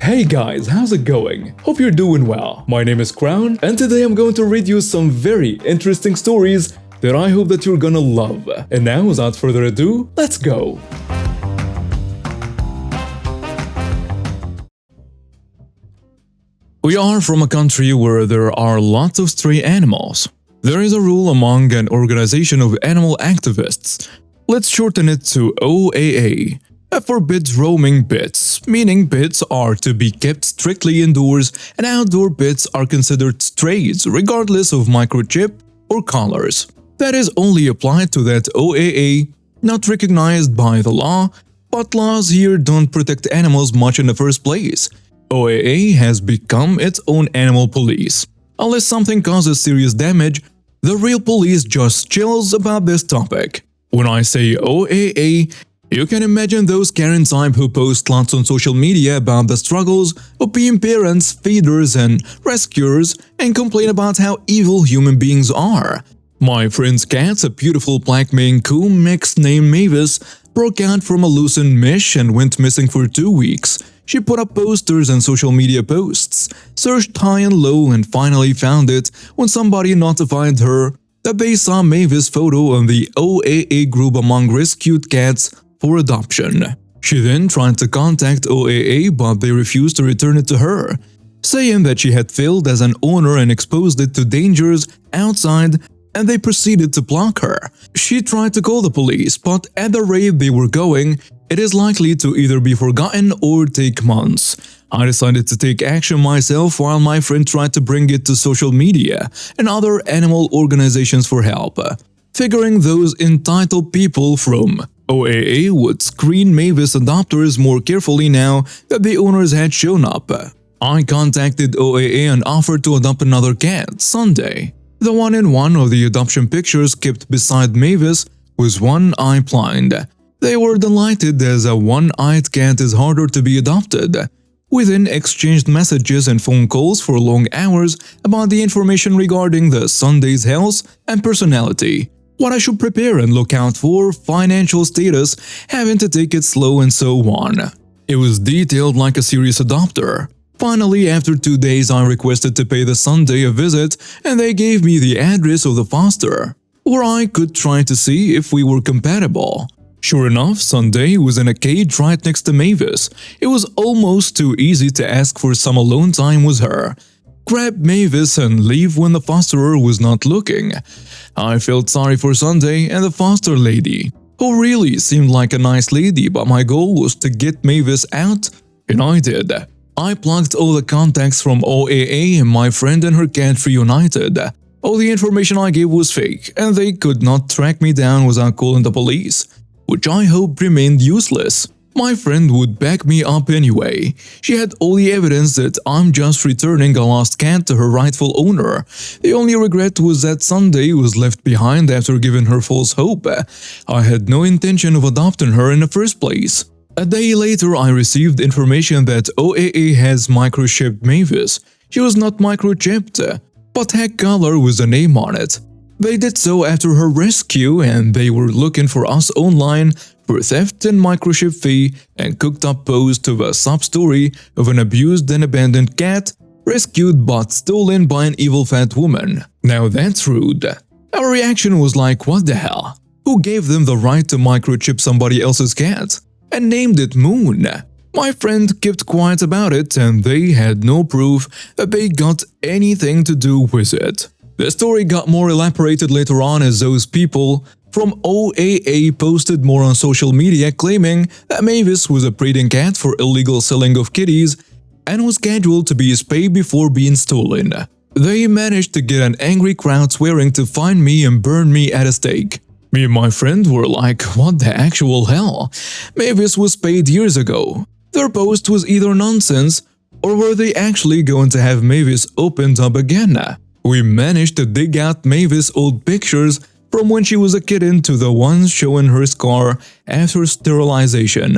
Hey guys, how's it going? Hope you're doing well. My name is Crown, and today I'm going to read you some very interesting stories that I hope that you're gonna love. And now, without further ado, let's go! We are from a country where there are lots of stray animals. There is a rule among an organization of animal activists. Let's shorten it to OAA. That forbids roaming pets, meaning pets are to be kept strictly indoors and outdoor pets are considered strays regardless of microchip or collars. That is only applied to that OAA, not recognized by the law, but laws here don't protect animals much in the first place. OAA has become its own animal police. Unless something causes serious damage, the real police just chills about this topic. When I say OAA, you can imagine those Karen type who post lots on social media about the struggles of being parents, feeders, and rescuers and complain about how evil human beings are. My friend's cat, a beautiful black Maine Coon mix named Mavis, broke out from a loosened mesh and went missing for 2 weeks. She put up posters and social media posts, searched high and low, and finally found it when somebody notified her that they saw Mavis' photo on the OAA group among rescued cats for adoption. She then tried to contact OAA, but they refused to return it to her, saying that she had failed as an owner and exposed it to dangers outside, and they proceeded to block her. She tried to call the police, but at the rate they were going, it is likely to either be forgotten or take months. I decided to take action myself while my friend tried to bring it to social media and other animal organizations for help, figuring those entitled people from OAA would screen Mavis adopters more carefully now that the owners had shown up. I contacted OAA and offered to adopt another cat, Sunday. The one in one of the adoption pictures kept beside Mavis was one eye blind. They were delighted as a one-eyed cat is harder to be adopted. We then exchanged messages and phone calls for long hours about the information regarding the Sunday's health and personality, what I should prepare and look out for, financial status, having to take it slow, and so on. It was detailed like a serious adopter. Finally, after 2 days, I requested to pay the Sunday a visit, and they gave me the address of the foster, where I could try to see if we were compatible. Sure enough, Sunday was in a cage right next to Mavis. It was almost too easy to ask for some alone time with her. Grab Mavis and leave when the fosterer was not looking. I felt sorry for Sunday and the foster lady, who really seemed like a nice lady, but my goal was to get Mavis out, and I did. I plugged all the contacts from OAA and my friend and her cat reunited. All the information I gave was fake, and they could not track me down without calling the police, which I hope remained useless. My friend would back me up anyway. She had all the evidence that I'm just returning a lost cat to her rightful owner. The only regret was that Sunday was left behind after giving her false hope. I had no intention of adopting her in the first place. A day later, I received information that OAA has microchipped Mavis. She was not microchipped, but had color with a name on it. They did so after her rescue, and they were looking for us online for theft and microchip fee and cooked up post of a sub-story of an abused and abandoned cat rescued but stolen by an evil fat woman. Now that's rude. Our reaction was like, what the hell? Who gave them the right to microchip somebody else's cat? And named it Moon. My friend kept quiet about it, and they had no proof that they got anything to do with it. The story got more elaborated later on as those people from OAA posted more on social media claiming that Mavis was a breeding cat for illegal selling of kitties and was scheduled to be spayed before being stolen. They managed to get an angry crowd swearing to find me and burn me at a stake. Me and my friend were like, what the actual hell? Mavis was spayed years ago. Their post was either nonsense, or were they actually going to have Mavis opened up again? We managed to dig out Mavis' old pictures from when she was a kitten to the ones showing her scar after sterilization.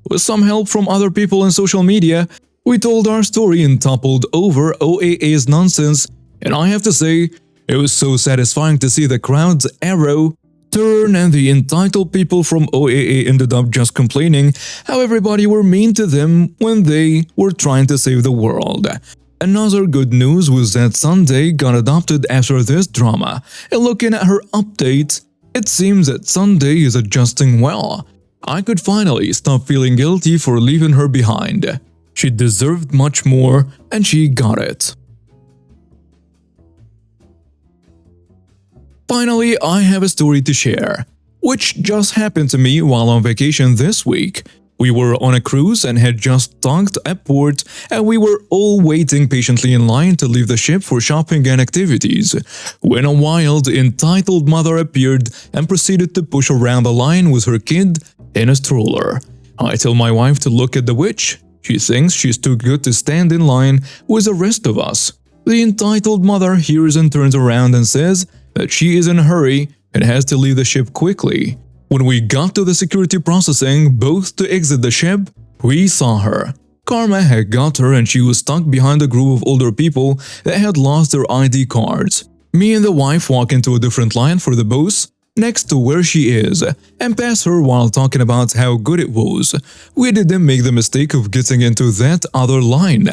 With some help from other people on social media, we told our story and toppled over OAA's nonsense, and I have to say, it was so satisfying to see the crowd's arrow turn, and the entitled people from OAA ended up just complaining how everybody were mean to them when they were trying to save the world. Another good news was that Sunday got adopted after this drama, and looking at her update, it seems that Sunday is adjusting well. I could finally stop feeling guilty for leaving her behind. She deserved much more, and she got it. Finally, I have a story to share, which just happened to me while on vacation this week. We were on a cruise and had just docked at port, and we were all waiting patiently in line to leave the ship for shopping and activities, when a wild, entitled mother appeared and proceeded to push around the line with her kid in a stroller. I tell my wife to look at the witch. She thinks she's too good to stand in line with the rest of us. The entitled mother hears and turns around and says that she is in a hurry and has to leave the ship quickly. When we got to the security processing booth to exit the ship, we saw her. Karma had got her and she was stuck behind a group of older people that had lost their ID cards. Me and the wife walk into a different line for the booth next to where she is and pass her while talking about how good it was. We didn't make the mistake of getting into that other line.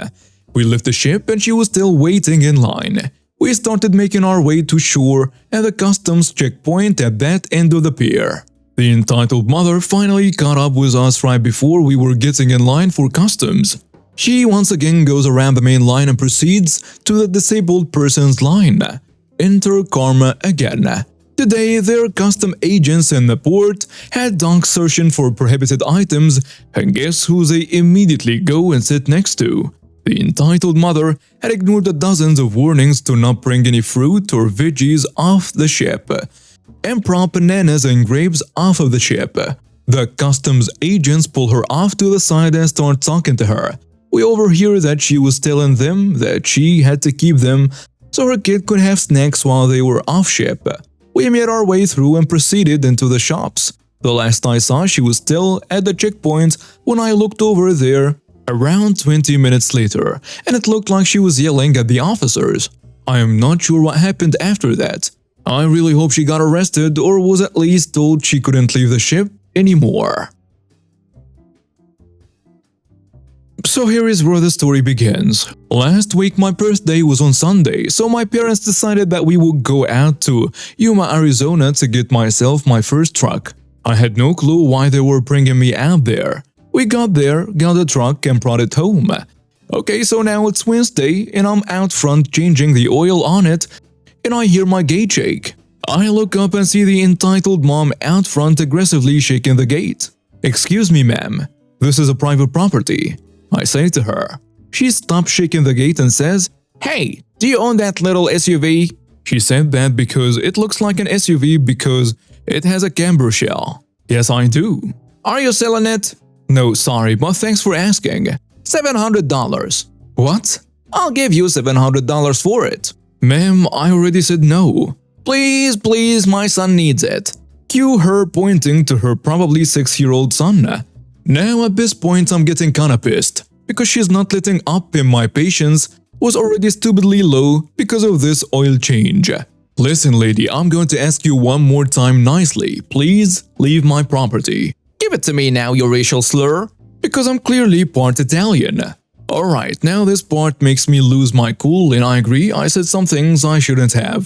We left the ship and she was still waiting in line. We started making our way to shore at the customs checkpoint at that end of the pier. The entitled mother finally caught up with us right before we were getting in line for customs. She once again goes around the main line and proceeds to the disabled person's line. Enter Karma again. Today, their custom agents in the port had dogs searching for prohibited items, and guess who they immediately go and sit next to? The entitled mother had ignored the dozens of warnings to not bring any fruit or veggies off the ship, and prop bananas and grapes off of the ship. The customs agents pull her off to the side and start talking to her. We overhear that she was telling them that she had to keep them so her kid could have snacks while they were off ship. We made our way through and proceeded into the shops. The last I saw, she was still at the checkpoint when I looked over there around 20 minutes later, and it looked like she was yelling at the officers. I am not sure what happened after that. I really hope she got arrested or was at least told she couldn't leave the ship anymore. So here is where the story begins. Last week my birthday was on Sunday, so my parents decided that we would go out to Yuma, Arizona to get myself my first truck. I had no clue why they were bringing me out there. We got there, got the truck and brought it home. Okay, so now it's Wednesday and I'm out front changing the oil on it and I hear my gate shake. I look up and see the entitled mom out front aggressively shaking the gate. "Excuse me, ma'am, this is a private property," I say to her. She stops shaking the gate and says, "Hey, do you own that little SUV?" She said that because it looks like an SUV because it has a camber shell. Yes, I do. "Are you selling it?" "No, sorry, but thanks for asking." $700. "What?" "I'll give you $700 for it." "Ma'am, I already said no." "Please, please, my son needs it." Cue her pointing to her probably 6-year-old son. Now at this point I'm getting kinda pissed, because she's not letting up and my patience was already stupidly low because of this oil change. "Listen lady, I'm going to ask you one more time nicely, please leave my property." "Give it to me now, you racial slur." "Because I'm clearly part Italian." Alright, now this part makes me lose my cool and I agree I said some things I shouldn't have.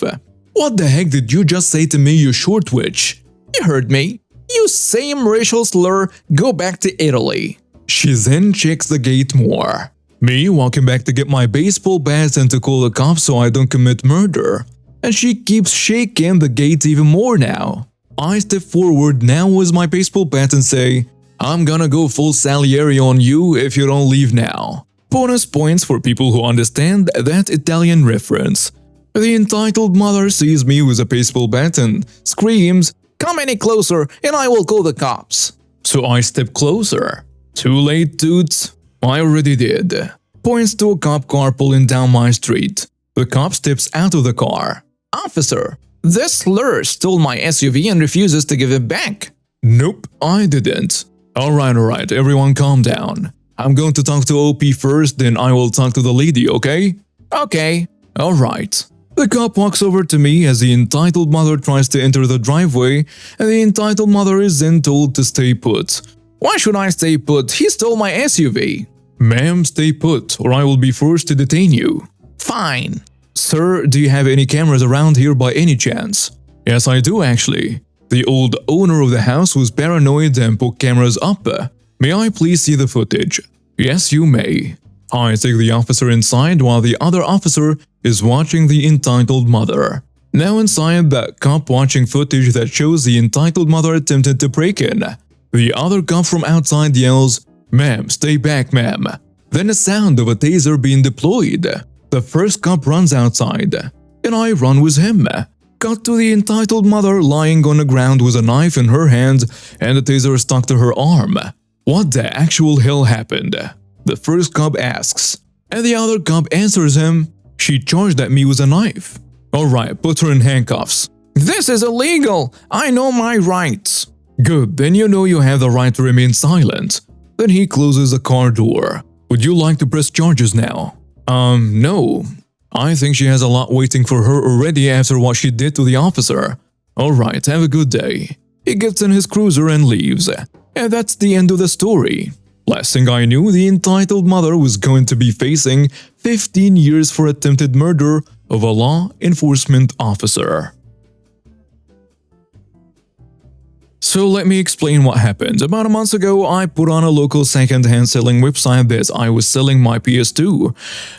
"What the heck did you just say to me, you short witch?" "You heard me. You same racial slur, go back to Italy." She then checks the gate more. Me walking back to get my baseball bat and to call the cops so I don't commit murder. And she keeps shaking the gate even more now. I step forward now with my baseball bat and say, "I'm gonna go full Salieri on you if you don't leave now." Bonus points for people who understand that Italian reference. The entitled mother sees me with a baseball bat and screams, "Come any closer and I will call the cops." So I step closer. Too late, dudes. I already did. Points to a cop car pulling down my street. The cop steps out of the car. "Officer, this slur stole my SUV and refuses to give it back." "Nope, I didn't." Alright, everyone calm down. I'm going to talk to OP first, then I will talk to the lady, okay? "Okay." Alright. The cop walks over to me as the entitled mother tries to enter the driveway, and the entitled mother is then told to stay put. Why should I stay put? He stole my SUV. Ma'am, stay put, or I will be forced to detain you. Fine. Sir, do you have any cameras around here by any chance? Yes, I do actually. The old owner of the house was paranoid and put cameras up. May I please see the footage? Yes, you may. I take the officer inside while the other officer is watching the entitled mother. Now inside, the cop watching footage that shows the entitled mother attempted to break in. The other cop from outside yells, "Ma'am, stay back, ma'am." Then a sound of a taser being deployed. The first cop runs outside, and I run with him. Cut to the entitled mother lying on the ground with a knife in her hand and the taser stuck to her arm. What the actual hell happened? The first cop asks, and the other cop answers him, "She charged at me with a knife." Alright, put her in handcuffs. This is illegal! I know my rights. Good, then you know you have the right to remain silent. Then he closes the car door. Would you like to press charges now? No. I think she has a lot waiting for her already after what she did to the officer. Alright, have a good day. He gets in his cruiser and leaves. And that's the end of the story. Last thing I knew, the entitled mother was going to be facing 15 years for attempted murder of a law enforcement officer. So let me explain what happened. About a month ago, I put on a local second-hand selling website that I was selling my PS2.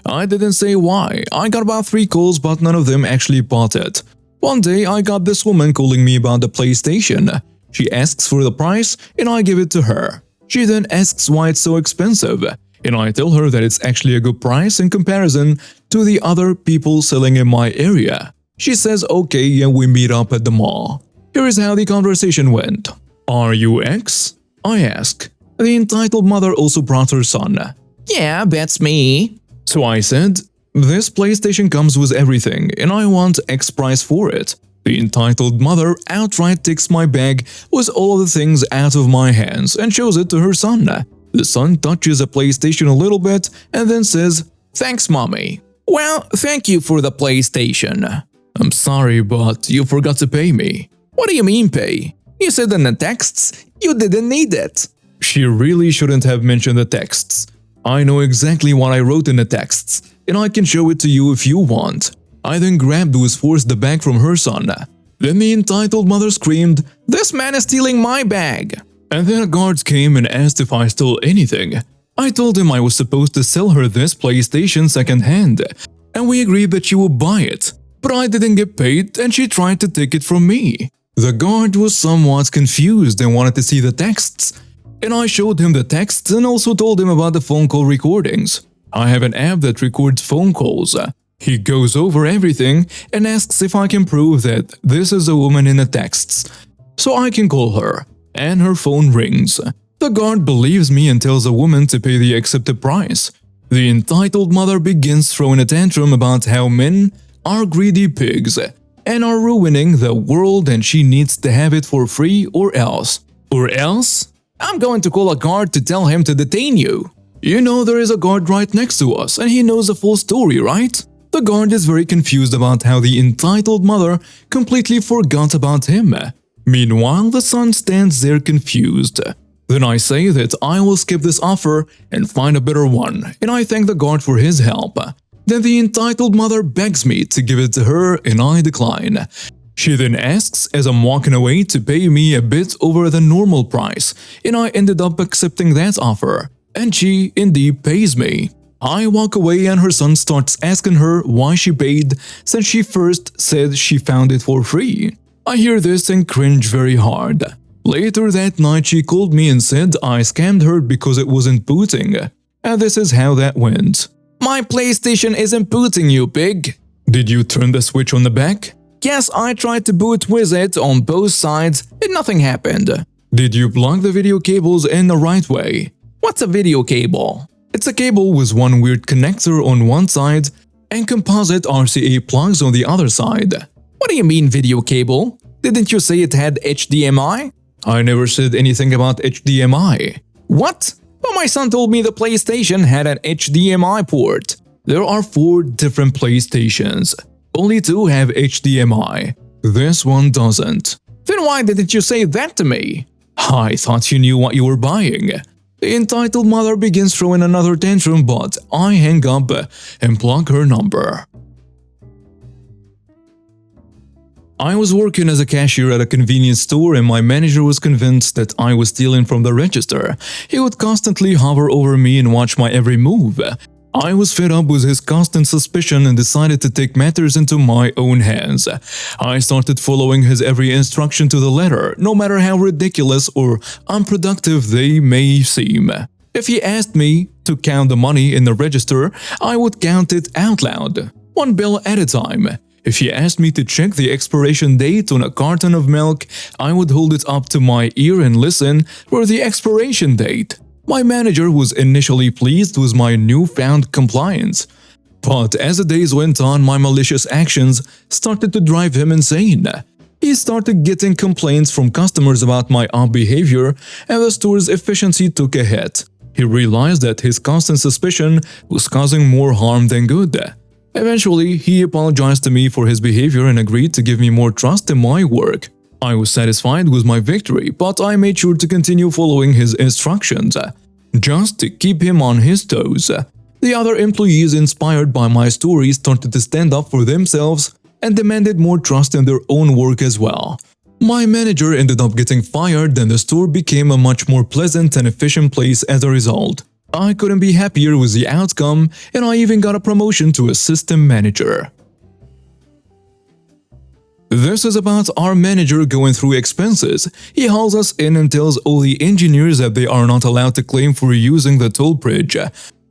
I didn't say why. I got about 3 calls, but none of them actually bought it. One day, I got this woman calling me about the PlayStation. She asks for the price, and I give it to her. She then asks why it's so expensive, and I tell her that it's actually a good price in comparison to the other people selling in my area. She says okay, and we meet up at the mall. Here is how the conversation went. Are you X? I ask. The entitled mother also brought her son. Yeah, that's me. So I said, this PlayStation comes with everything, and I want X price for it. The entitled mother outright takes my bag with all the things out of my hands and shows it to her son. The son touches a PlayStation a little bit and then says, "Thanks, mommy." Well, thank you for the PlayStation. I'm sorry, but you forgot to pay me. What do you mean pay? You said in the texts you didn't need it. She really shouldn't have mentioned the texts. I know exactly what I wrote in the texts, and I can show it to you if you want. I then grabbed with force the bag from her son. Then the entitled mother screamed, "This man is stealing my bag!" And then guards came and asked if I stole anything. I told him I was supposed to sell her this PlayStation second-hand, and we agreed that she would buy it. But I didn't get paid and she tried to take it from me. The guard was somewhat confused and wanted to see the texts, and I showed him the texts and also told him about the phone call recordings. I have an app that records phone calls. He goes over everything and asks if I can prove that this is a woman in the texts, so I can call her, and her phone rings. The guard believes me and tells the woman to pay the accepted price. The entitled mother begins throwing a tantrum about how men are greedy pigs and are ruining the world and she needs to have it for free or else. Or else? I'm going to call a guard to tell him to detain you. You know there is a guard right next to us and he knows the full story, right? The guard is very confused about how the entitled mother completely forgot about him. Meanwhile, the son stands there confused. Then I say that I will skip this offer and find a better one, and I thank the guard for his help. Then the entitled mother begs me to give it to her and I decline. She then asks as I'm walking away to pay me a bit over the normal price, and I ended up accepting that offer, and she indeed pays me. I walk away and her son starts asking her why she paid since she first said she found it for free. I hear this and cringe very hard. Later that night she called me and said I scammed her because it wasn't booting. And this is how that went. My PlayStation isn't booting, you pig. Did you turn the switch on the back? Yes, I tried to boot with it on both sides and nothing happened. Did you plug the video cables in the right way? What's a video cable? It's a cable with one weird connector on one side and composite RCA plugs on the other side. What do you mean video cable? Didn't you say it had HDMI? I never said anything about HDMI. What? But my son told me the PlayStation had an HDMI port. There are 4 different PlayStations. Only two have HDMI. This one doesn't. Then why didn't you say that to me? I thought you knew what you were buying. The entitled mother begins throwing another tantrum, but I hang up and plug her number. I was working as a cashier at a convenience store and my manager was convinced that I was stealing from the register. He would constantly hover over me and watch my every move. I was fed up with his constant suspicion and decided to take matters into my own hands. I started following his every instruction to the letter, no matter how ridiculous or unproductive they may seem. If he asked me to count the money in the register, I would count it out loud, one bill at a time. If he asked me to check the expiration date on a carton of milk, I would hold it up to my ear and listen for the expiration date. My manager was initially pleased with my newfound compliance. But as the days went on, my malicious actions started to drive him insane. He started getting complaints from customers about my odd behavior, and the store's efficiency took a hit. He realized that his constant suspicion was causing more harm than good. Eventually, he apologized to me for his behavior and agreed to give me more trust in my work. I was satisfied with my victory, but I made sure to continue following his instructions, just to keep him on his toes. The other employees, inspired by my story, started to stand up for themselves and demanded more trust in their own work as well. My manager ended up getting fired and the store became a much more pleasant and efficient place as a result. I couldn't be happier with the outcome, and I even got a promotion to a system manager. This is about our manager going through expenses. He hauls us in and tells all the engineers that they are not allowed to claim for using the toll bridge.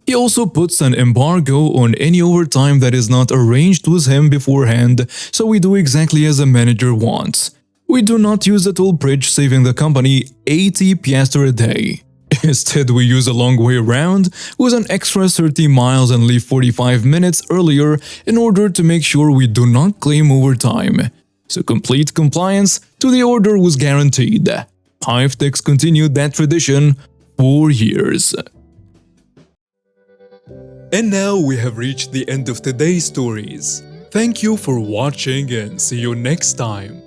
He also puts an embargo on any overtime that is not arranged with him beforehand, so we do exactly as the manager wants. We do not use the toll bridge, saving the company 80 piastres a day. Instead, we use a long way around with an extra 30 miles and leave 45 minutes earlier in order to make sure we do not claim overtime. So complete compliance to the order was guaranteed. Hivtex continued that tradition for years. And now we have reached the end of today's stories. Thank you for watching and see you next time.